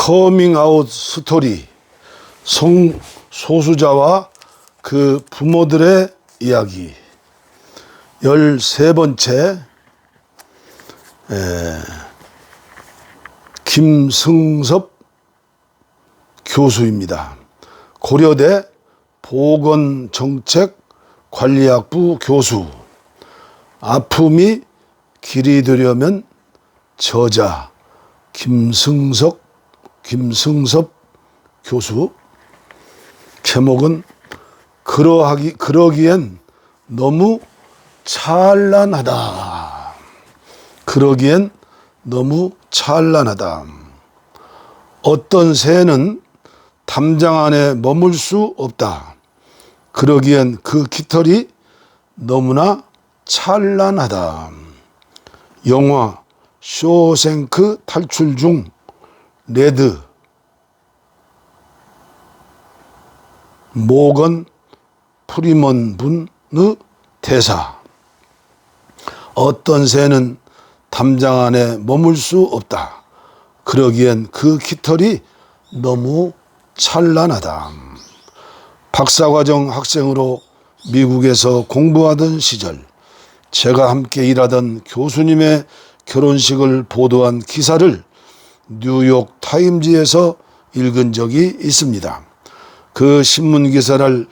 커밍아웃 스토리, 성소수자와 그 부모들의 이야기 13번째, 김승섭 교수입니다. 고려대 보건정책관리학부 교수. 아픔이 길이 되려면 저자 김승섭 교수. 제목은 그러기엔 너무 찬란하다. 그러기엔 너무 찬란하다. 어떤 새는 담장 안에 머물 수 없다. 그러기엔 그 깃털이 너무나 찬란하다. 영화 쇼생크 탈출 중 레드 모건 프리먼 분의 대사. 어떤 새는 담장 안에 머물 수 없다. 그러기엔 그 깃털이 너무 찬란하다. 박사과정 학생으로 미국에서 공부하던 시절, 제가 함께 일하던 교수님의 결혼식을 보도한 기사를 뉴욕 타임즈에서 읽은 적이 있습니다. 그 신문 기사를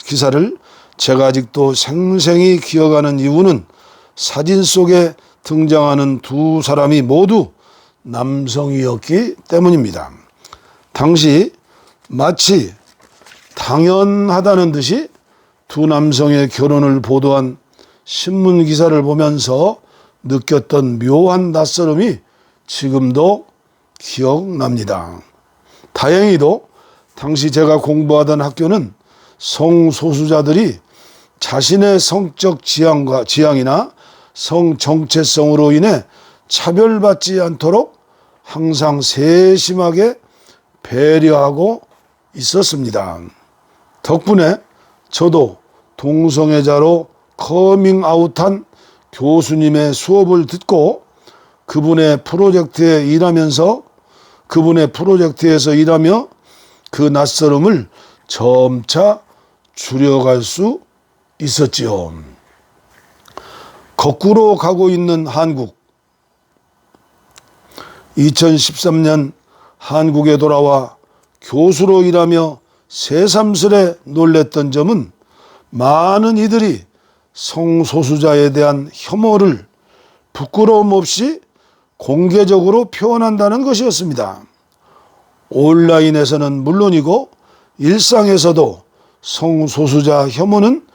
제가 아직도 생생히 기억하는 이유는 사진 속에 등장하는 두 사람이 모두 남성이었기 때문입니다. 당시 마치 당연하다는 듯이 두 남성의 결혼을 보도한 신문 기사를 보면서 느꼈던 묘한 낯설음이 지금도 기억납니다. 다행히도 당시 제가 공부하던 학교는 성소수자들이 자신의 성적 지향이나 성 정체성으로 인해 차별받지 않도록 항상 세심하게 배려하고 있었습니다. 덕분에 저도 동성애자로 커밍아웃한 교수님의 수업을 듣고 그분의 프로젝트에서 일하며 그 낯설음을 점차 줄여갈 수 있었지요. 거꾸로 가고 있는 한국. 2013년 한국에 돌아와 교수로 일하며 새삼스레 놀랬던 점은 많은 이들이 성소수자에 대한 혐오를 부끄러움 없이 공개적으로 표현한다는 것이었습니다. 온라인에서는 물론이고 일상에서도 성소수자 혐오는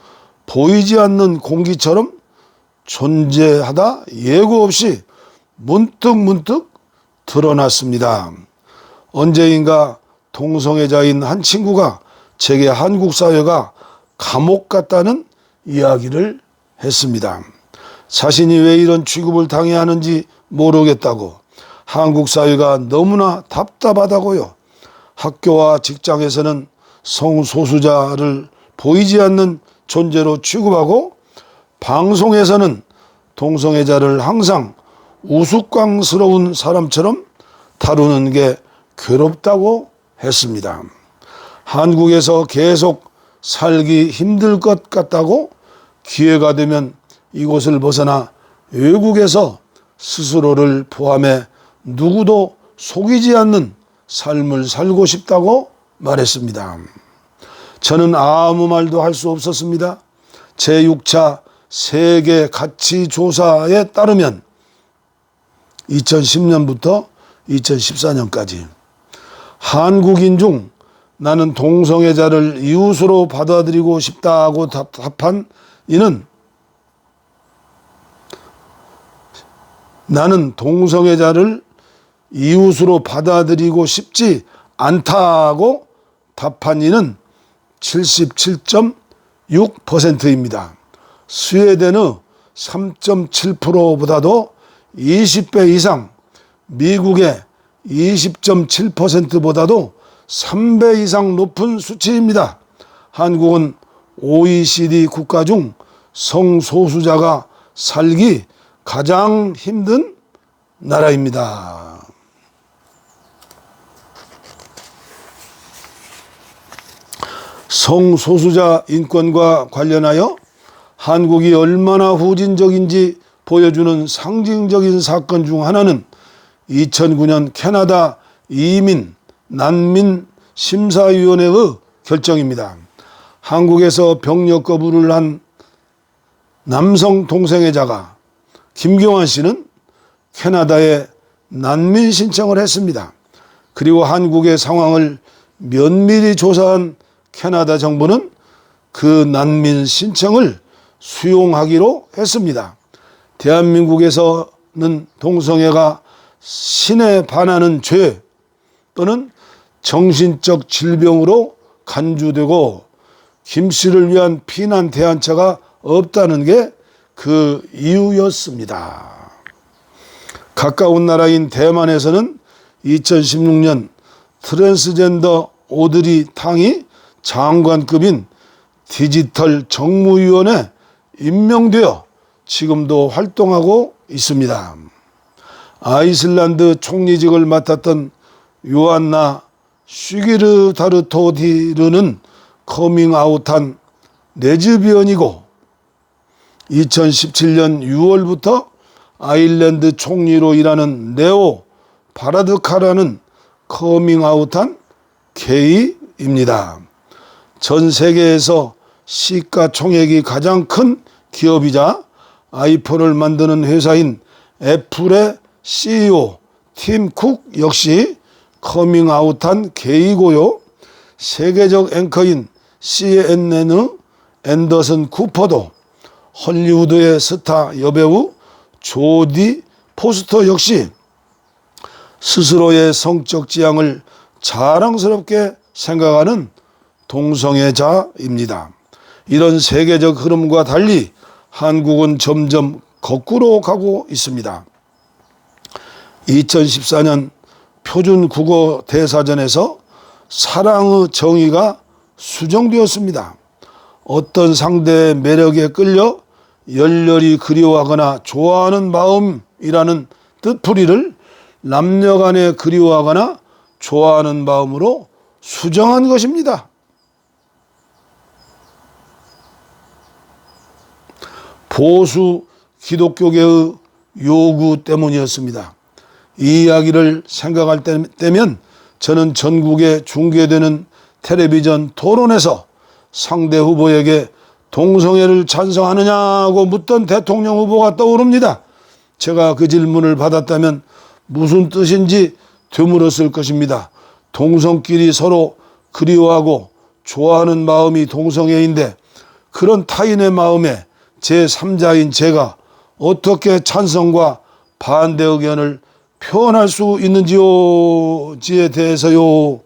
보이지 않는 공기처럼 존재하다 예고 없이 문득 드러났습니다. 언제인가 동성애자인 한 친구가 제게 한국 사회가 감옥 같다는 이야기를 했습니다. 자신이 왜 이런 취급을 당해야 하는지 모르겠다고, 한국 사회가 너무나 답답하다고요. 학교와 직장에서는 성소수자를 보이지 않는 존재로 취급하고, 방송에서는 동성애자를 항상 우스꽝스러운 사람처럼 다루는 게 괴롭다고 했습니다. 한국에서 계속 살기 힘들 것 같다고 기회가 되면 이곳을 벗어나 외국에서 스스로를 포함해 누구도 속이지 않는 삶을 살고 싶다고 말했습니다. 저는 아무 말도 할 수 없었습니다. 제6차 세계 가치 조사에 따르면 2010년부터 2014년까지 한국인 중 나는 동성애자를 이웃으로 받아들이고 싶다고 답한 이는 나는 동성애자를 이웃으로 받아들이고 싶지 않다고 답한 이는 77.6%입니다. 스웨덴의 3.7%보다도 20배 이상, 미국의 20.7%보다도 3배 이상 높은 수치입니다. 한국은 OECD 국가 중 성소수자가 살기 가장 힘든 나라입니다. 성소수자 인권과 관련하여 한국이 얼마나 후진적인지 보여주는 상징적인 사건 중 하나는 2009년 캐나다 이민 난민 심사위원회의 결정입니다. 한국에서 병력 거부를 한 남성 동성애자가 김경환 씨는 캐나다에 난민 신청을 했습니다. 그리고 한국의 상황을 면밀히 조사한 캐나다 정부는 그 난민 신청을 수용하기로 했습니다. 대한민국에서는 동성애가 신에 반하는 죄 또는 정신적 질병으로 간주되고 김 씨를 위한 피난 대안처가 없다는 게 그 이유였습니다. 가까운 나라인 대만에서는 2016년 트랜스젠더 오드리 탕이 장관급인 디지털 정무위원회에 임명되어 지금도 활동하고 있습니다. 아이슬란드 총리직을 맡았던 요안나 슈기르다르토디르는 커밍아웃한 레즈비언이고 2017년 6월부터 아일랜드 총리로 일하는 네오 바라드카라는 커밍아웃한 게이입니다. 전 세계에서 시가총액이 가장 큰 기업이자 아이폰을 만드는 회사인 애플의 CEO 팀 쿡 역시 커밍아웃한 게이고요. 세계적 앵커인 CNN의 앤더슨 쿠퍼도 헐리우드의 스타 여배우 조디 포스터 역시 스스로의 성적 지향을 자랑스럽게 생각하는 동성애자입니다. 이런 세계적 흐름과 달리 한국은 점점 거꾸로 가고 있습니다. 2014년 표준국어 대사전에서 사랑의 정의가 수정되었습니다. 어떤 상대의 매력에 끌려 열렬히 그리워하거나 좋아하는 마음이라는 뜻풀이를 남녀간에 그리워하거나 좋아하는 마음으로 수정한 것입니다. 보수 기독교계의 요구 때문이었습니다. 이 이야기를 생각할 때면 저는 전국에 중계되는 텔레비전 토론에서 상대 후보에게 동성애를 찬성하느냐고 묻던 대통령 후보가 떠오릅니다. 제가 그 질문을 받았다면 무슨 뜻인지 되물었을 것입니다. 동성끼리 서로 그리워하고 좋아하는 마음이 동성애인데 그런 타인의 마음에 제3자인 제가 어떻게 찬성과 반대 의견을 표현할 수 있는지에 대해서요.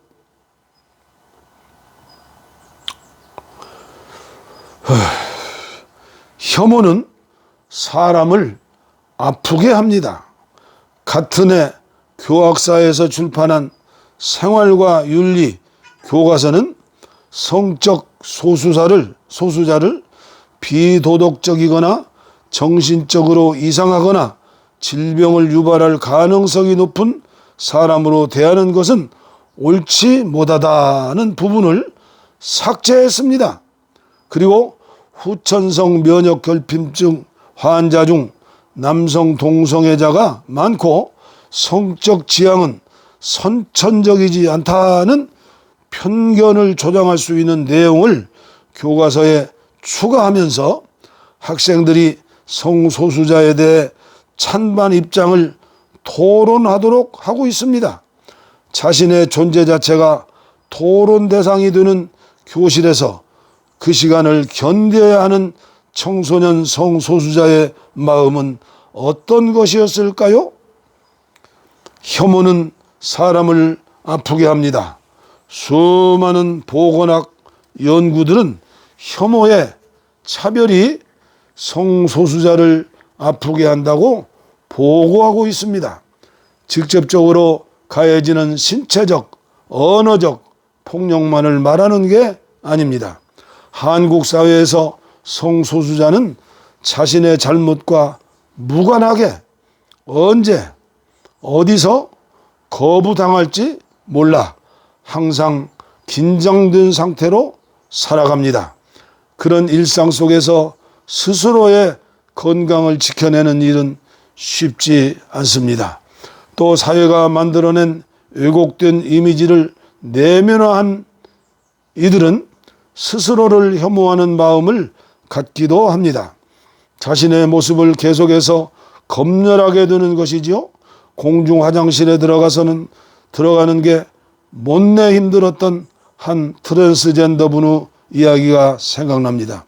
혐오는 사람을 아프게 합니다. 같은 해 교학사에서 출판한 생활과 윤리 교과서는 성적 소수자를 비도덕적이거나 정신적으로 이상하거나 질병을 유발할 가능성이 높은 사람으로 대하는 것은 옳지 못하다는 부분을 삭제했습니다. 그리고 후천성 면역결핍증 환자 중 남성 동성애자가 많고 성적 지향은 선천적이지 않다는 편견을 조장할 수 있는 내용을 교과서에 추가하면서 학생들이 성소수자에 대해 찬반 입장을 토론하도록 하고 있습니다. 자신의 존재 자체가 토론 대상이 되는 교실에서 그 시간을 견뎌야 하는 청소년 성소수자의 마음은 어떤 것이었을까요? 혐오는 사람을 아프게 합니다. 수많은 보건학 연구들은 혐오의 차별이 성소수자를 아프게 한다고 보고하고 있습니다. 직접적으로 가해지는 신체적, 언어적 폭력만을 말하는 게 아닙니다. 한국 사회에서 성소수자는 자신의 잘못과 무관하게 언제 어디서 거부당할지 몰라 항상 긴장된 상태로 살아갑니다. 그런 일상 속에서 스스로의 건강을 지켜내는 일은 쉽지 않습니다. 또 사회가 만들어낸 왜곡된 이미지를 내면화한 이들은 스스로를 혐오하는 마음을 갖기도 합니다. 자신의 모습을 계속해서 검열하게 되는 것이지요. 공중 화장실에 들어가는 게 못내 힘들었던 한 트랜스젠더 분의 이야기가 생각납니다.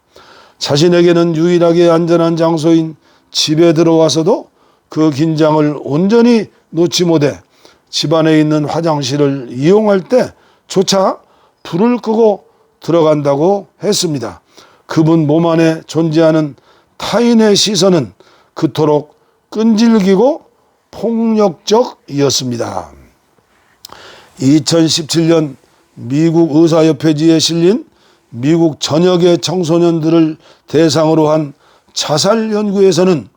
자신에게는 유일하게 안전한 장소인 집에 들어와서도 그 긴장을 온전히 놓지 못해 집안에 있는 화장실을 이용할 때조차 불을 끄고 들어간다고 했습니다. 그분 몸 안에 존재하는 타인의 시선은 그토록 끈질기고 폭력적이었습니다. 2017년 미국 의사협회지에 실린 미국 전역의 청소년들을 대상으로 한 자살 연구에서는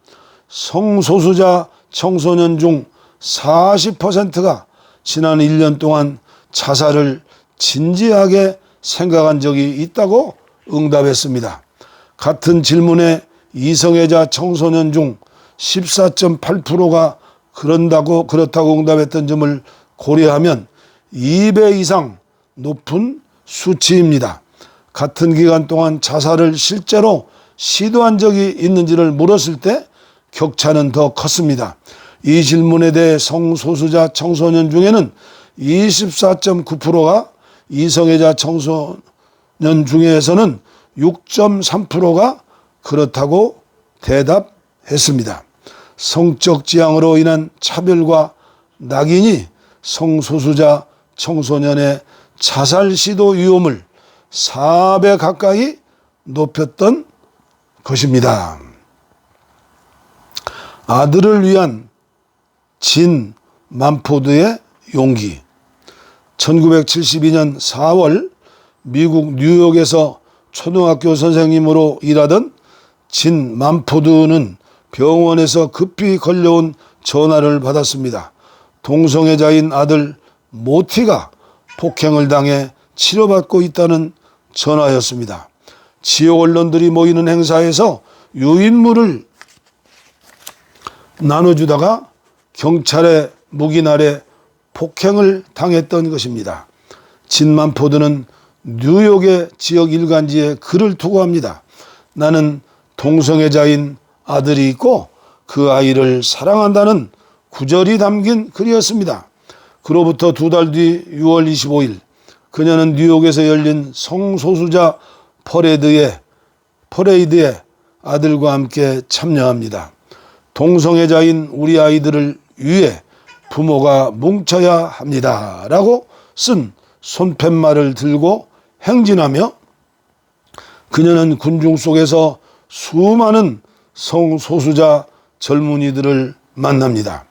성소수자 청소년 중 40%가 지난 1년 동안 자살을 진지하게 생각한 적이 있다고 응답했습니다. 같은 질문에 이성애자 청소년 중 14.8%가 그렇다고 응답했던 점을 고려하면 2배 이상 높은 수치입니다. 같은 기간 동안 자살을 실제로 시도한 적이 있는지를 물었을 때 격차는 더 컸습니다. 이 질문에 대해 성소수자 청소년 중에는 24.9%가 이성애자 청소년 중에서는 6.3%가 그렇다고 대답했습니다. 성적 지향으로 인한 차별과 낙인이 성소수자 청소년의 자살 시도 위험을 4배 가까이 높였던 것입니다. 아들을 위한 진 만포드의 용기. 1972년 4월 미국 뉴욕에서 초등학교 선생님으로 일하던 진 만포드는 병원에서 급히 걸려온 전화를 받았습니다. 동성애자인 아들 모티가 폭행을 당해 치료받고 있다는 전화였습니다. 지역 언론들이 모이는 행사에서 유인물을 나눠주다가 경찰의 묵인 아래 폭행을 당했던 것입니다. 진 만포드는 뉴욕의 지역 일간지에 글을 투고합니다. 나는 동성애자인 아들이 있고 그 아이를 사랑한다는 구절이 담긴 글이었습니다. 그로부터 2달 뒤 6월 25일 그녀는 뉴욕에서 열린 성소수자 퍼레이드에 아들과 함께 참여합니다. 동성애자인 우리 아이들을 위해 부모가 뭉쳐야 합니다. 라고 쓴 손팻말을 들고 행진하며 그녀는 군중 속에서 수많은 성소수자 젊은이들을 만납니다.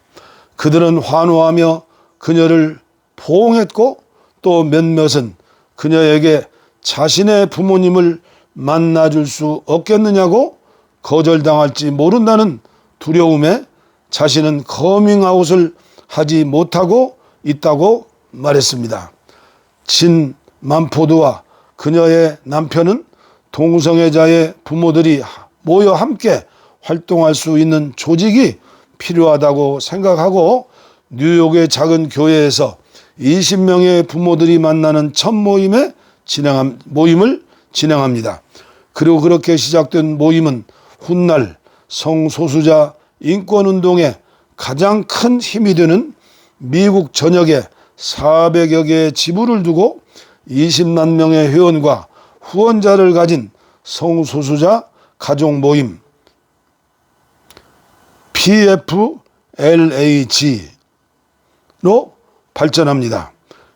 그들은 환호하며 그녀를 포옹했고 또 몇몇은 그녀에게 자신의 부모님을 만나줄 수 없겠느냐고 거절당할지 모른다는 두려움에 자신은 커밍아웃을 하지 못하고 있다고 말했습니다. 진 만포드와 그녀의 남편은 동성애자의 부모들이 모여 함께 활동할 수 있는 조직이 필요하다고 생각하고 뉴욕의 작은 교회에서 20명의 부모들이 만나는 첫 모임을 진행합니다. 그리고 그렇게 시작된 모임은 훗날 성소수자 인권운동에 가장 큰 힘이 되는 미국 전역에 400여 개의 지부를 두고 20만 명의 회원과 후원자를 가진 성소수자 가족 모임 PFLAG로 발전합니다.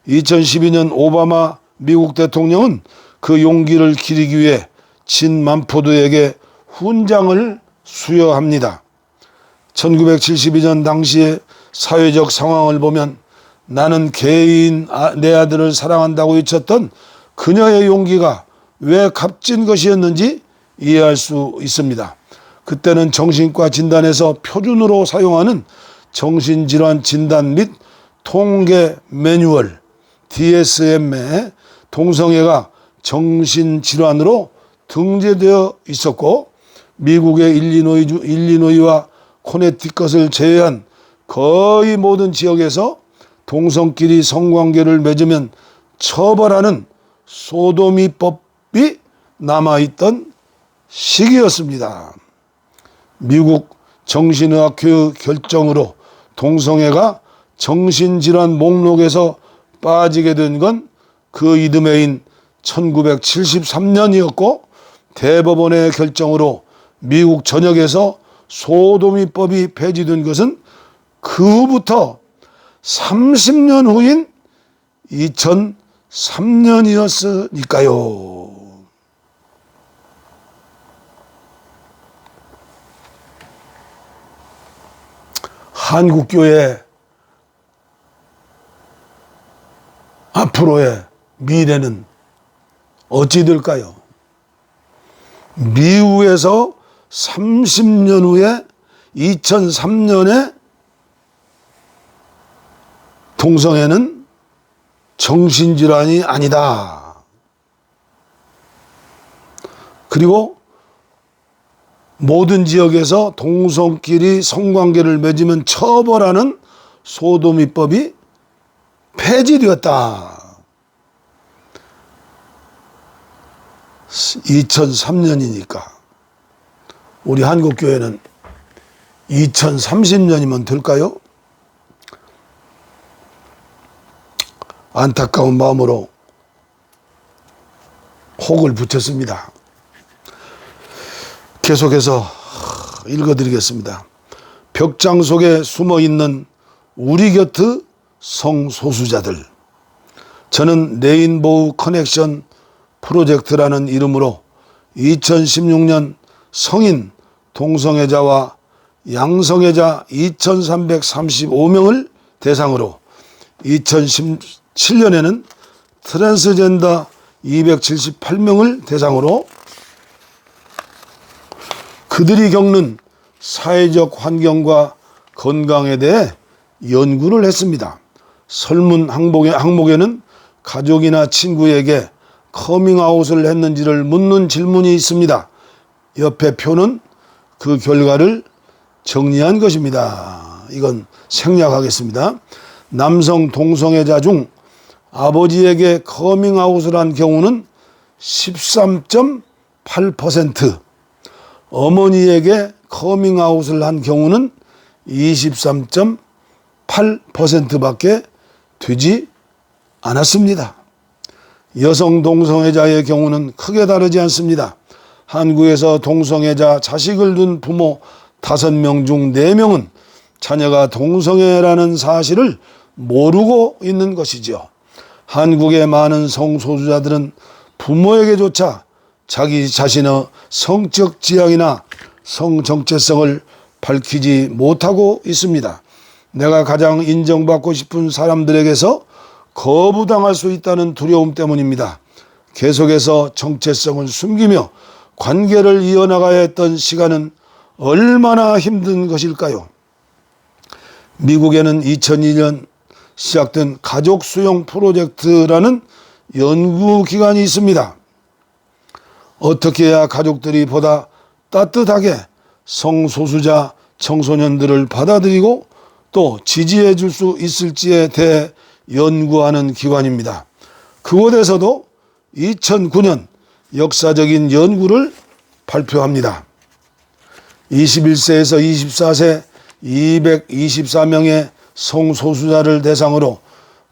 2012년 오바마 미국 대통령은 그 용기를 기리기 위해 진 만포드에게 훈장을 수여합니다. 1972년 당시의 사회적 상황을 보면 나는 개인 내 아들을 사랑한다고 외쳤던 그녀의 용기가 왜 값진 것이었는지 이해할 수 있습니다. 그때는 정신과 진단에서 표준으로 사용하는 정신질환 진단 및 통계 매뉴얼 DSM에 동성애가 정신질환으로 등재되어 있었고, 미국의 일리노이와 코네티컷을 제외한 거의 모든 지역에서 동성끼리 성관계를 맺으면 처벌하는 소도미법이 남아있던 시기였습니다. 미국 정신의학회 결정으로 동성애가 정신질환 목록에서 빠지게 된 건 그 이듬해인 1973년이었고, 대법원의 결정으로 미국 전역에서 소도미법이 폐지된 것은 그 후부터 30년 후인 2003년이었으니까요. 한국교회 앞으로의 미래는 어찌 될까요? 미국에서 30년 후에 2003년에 동성애는 정신질환이 아니다. 그리고 모든 지역에서 동성끼리 성관계를 맺으면 처벌하는 소도미법이 폐지되었다. 2003년이니까 우리 한국교회는 2030년이면 될까요? 안타까운 마음으로 혹을 붙였습니다. 계속해서 읽어드리겠습니다. 벽장 속에 숨어있는 우리 곁의 성소수자들. 저는 레인보우 커넥션 프로젝트라는 이름으로 2016년 성인 동성애자와 양성애자 2335명을 대상으로, 2017년에는 트랜스젠더 278명을 대상으로 그들이 겪는 사회적 환경과 건강에 대해 연구를 했습니다. 설문 항목에는 가족이나 친구에게 커밍아웃을 했는지를 묻는 질문이 있습니다. 옆에 표는 그 결과를 정리한 것입니다. 이건 생략하겠습니다. 남성 동성애자 중 아버지에게 커밍아웃을 한 경우는 13.8%, 어머니에게 커밍아웃을 한 경우는 23.8%밖에 되지 않았습니다. 여성 동성애자의 경우는 크게 다르지 않습니다. 한국에서 동성애자 자식을 둔 부모 5명 중 4명은 자녀가 동성애라는 사실을 모르고 있는 것이죠. 한국의 많은 성소수자들은 부모에게조차 자기 자신의 성적 지향이나 성정체성을 밝히지 못하고 있습니다. 내가 가장 인정받고 싶은 사람들에게서 거부당할 수 있다는 두려움 때문입니다. 계속해서 정체성을 숨기며 관계를 이어나가야 했던 시간은 얼마나 힘든 것일까요? 미국에는 2002년 시작된 가족 수용 프로젝트라는 연구기관이 있습니다. 어떻게 해야 가족들이 보다 따뜻하게 성소수자 청소년들을 받아들이고 또 지지해 줄 수 있을지에 대해 연구하는 기관입니다. 그곳에서도 2009년 역사적인 연구를 발표합니다. 21세에서 24세 224명의 성소수자를 대상으로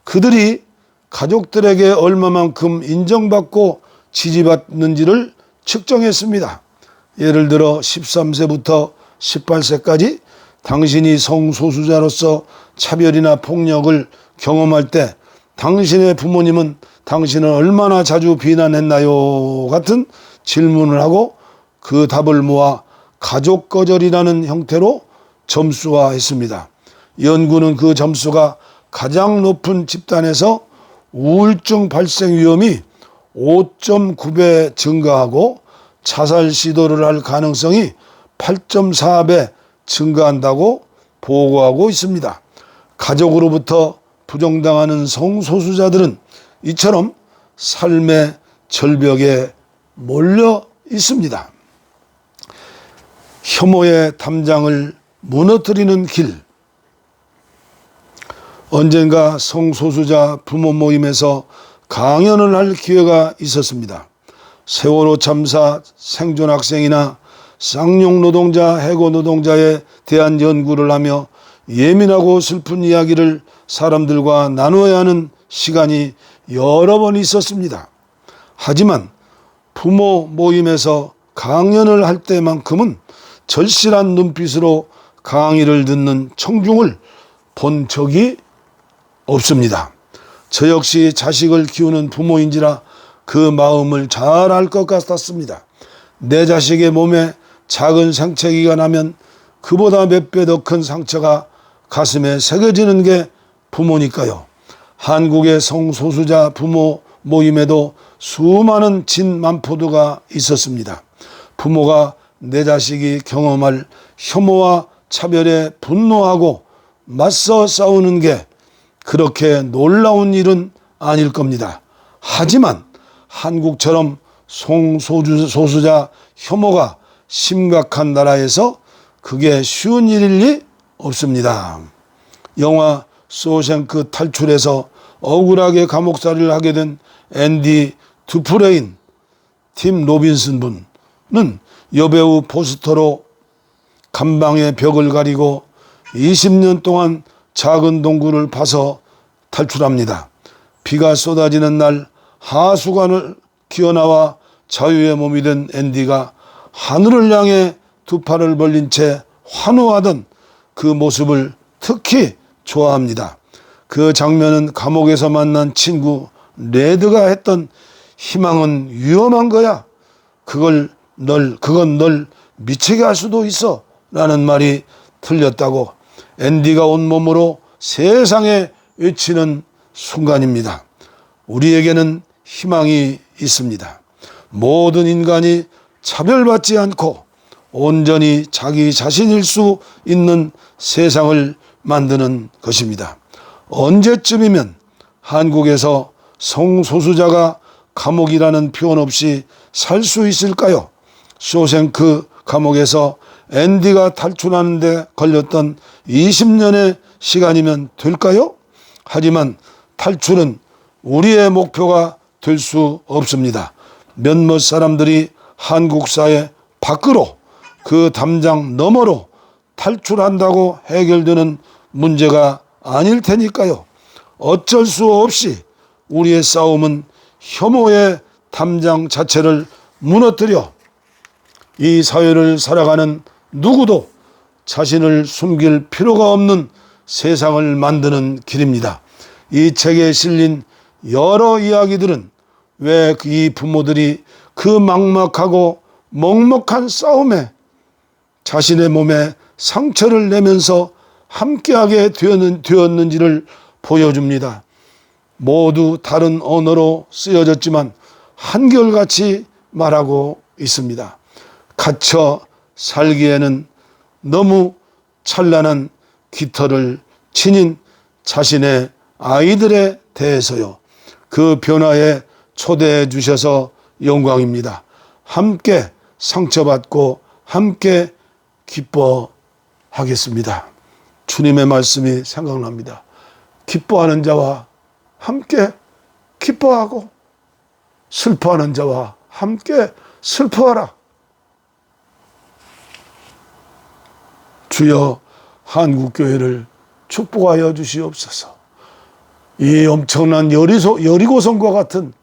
그들이 가족들에게 얼마만큼 인정받고 지지받는지를 측정했습니다. 예를 들어 13세부터 18세까지 당신이 성소수자로서 차별이나 폭력을 경험할 때 당신의 부모님은 당신을 얼마나 자주 비난했나요? 같은 질문을 하고 그 답을 모아 가족 거절이라는 형태로 점수화했습니다. 연구는 그 점수가 가장 높은 집단에서 우울증 발생 위험이 5.9배 증가하고 자살 시도를 할 가능성이 8.4배 증가한다고 보고하고 있습니다. 가족으로부터 부정당하는 성소수자들은 이처럼 삶의 절벽에 몰려 있습니다. 혐오의 담장을 무너뜨리는 길. 언젠가 성소수자 부모 모임에서 강연을 할 기회가 있었습니다. 세월호 참사 생존 학생이나 쌍용 노동자, 해고 노동자에 대한 연구를 하며 예민하고 슬픈 이야기를 사람들과 나누어야 하는 시간이 여러 번 있었습니다. 하지만 부모 모임에서 강연을 할 때만큼은 절실한 눈빛으로 강의를 듣는 청중을 본 적이 없습니다. 저 역시 자식을 키우는 부모인지라 그 마음을 잘 알 것 같았습니다. 내 자식의 몸에 작은 상처기가 나면 그보다 몇 배 더 큰 상처가 가슴에 새겨지는 게 부모니까요. 한국의 성소수자 부모 모임에도 수많은 진만포도가 있었습니다. 부모가 내 자식이 경험할 혐오와 차별에 분노하고 맞서 싸우는 게 그렇게 놀라운 일은 아닐 겁니다. 하지만 한국처럼 성소수자 혐오가 심각한 나라에서 그게 쉬운 일일 리 없습니다. 영화 쇼생크 탈출에서 억울하게 감옥살이를 하게 된 앤디 두프레인 팀 로빈슨 분은 여배우 포스터로 감방의 벽을 가리고 20년 동안 작은 동굴을 파서 탈출합니다. 비가 쏟아지는 날 하수관을 기어나와 자유의 몸이 된 앤디가 하늘을 향해 두 팔을 벌린 채 환호하던 그 모습을 특히 좋아합니다. 그 장면은 감옥에서 만난 친구 레드가 했던 희망은 위험한 거야. 그건 널 미치게 할 수도 있어. 라는 말이 틀렸다고 앤디가 온몸으로 세상에 외치는 순간입니다. 우리에게는 희망이 있습니다. 모든 인간이 차별받지 않고 온전히 자기 자신일 수 있는 세상을 만드는 것입니다. 언제쯤이면 한국에서 성소수자가 감옥이라는 표현 없이 살 수 있을까요? 쇼생크 감옥에서 앤디가 탈출하는 데 걸렸던 20년의 시간이면 될까요? 하지만 탈출은 우리의 목표가 될 수 없습니다. 몇몇 사람들이 한국 사회 밖으로 그 담장 너머로 탈출한다고 해결되는 문제가 아닐 테니까요. 어쩔 수 없이 우리의 싸움은 혐오의 담장 자체를 무너뜨려 이 사회를 살아가는 누구도 자신을 숨길 필요가 없는 세상을 만드는 길입니다. 이 책에 실린 여러 이야기들은 왜 이 부모들이 그 막막하고 먹먹한 싸움에 자신의 몸에 상처를 내면서 함께하게 되었는지를 보여줍니다. 모두 다른 언어로 쓰여졌지만 한결같이 말하고 있습니다. 갇혀 살기에는 너무 찬란한 깃털을 지닌 자신의 아이들에 대해서요. 그 변화에 초대해 주셔서 영광입니다. 함께 상처받고 함께 기뻐하겠습니다. 주님의 말씀이 생각납니다. 기뻐하는 자와 함께 기뻐하고 슬퍼하는 자와 함께 슬퍼하라. 주여 한국교회를 축복하여 주시옵소서. 이 엄청난 여리고성과 같은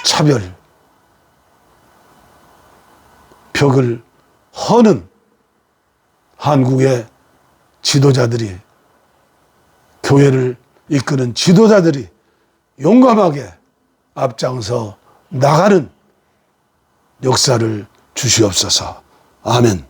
차별, 벽을 허는 한국의 지도자들이, 교회를 이끄는 지도자들이 용감하게 앞장서 나가는 역사를 주시옵소서. 아멘.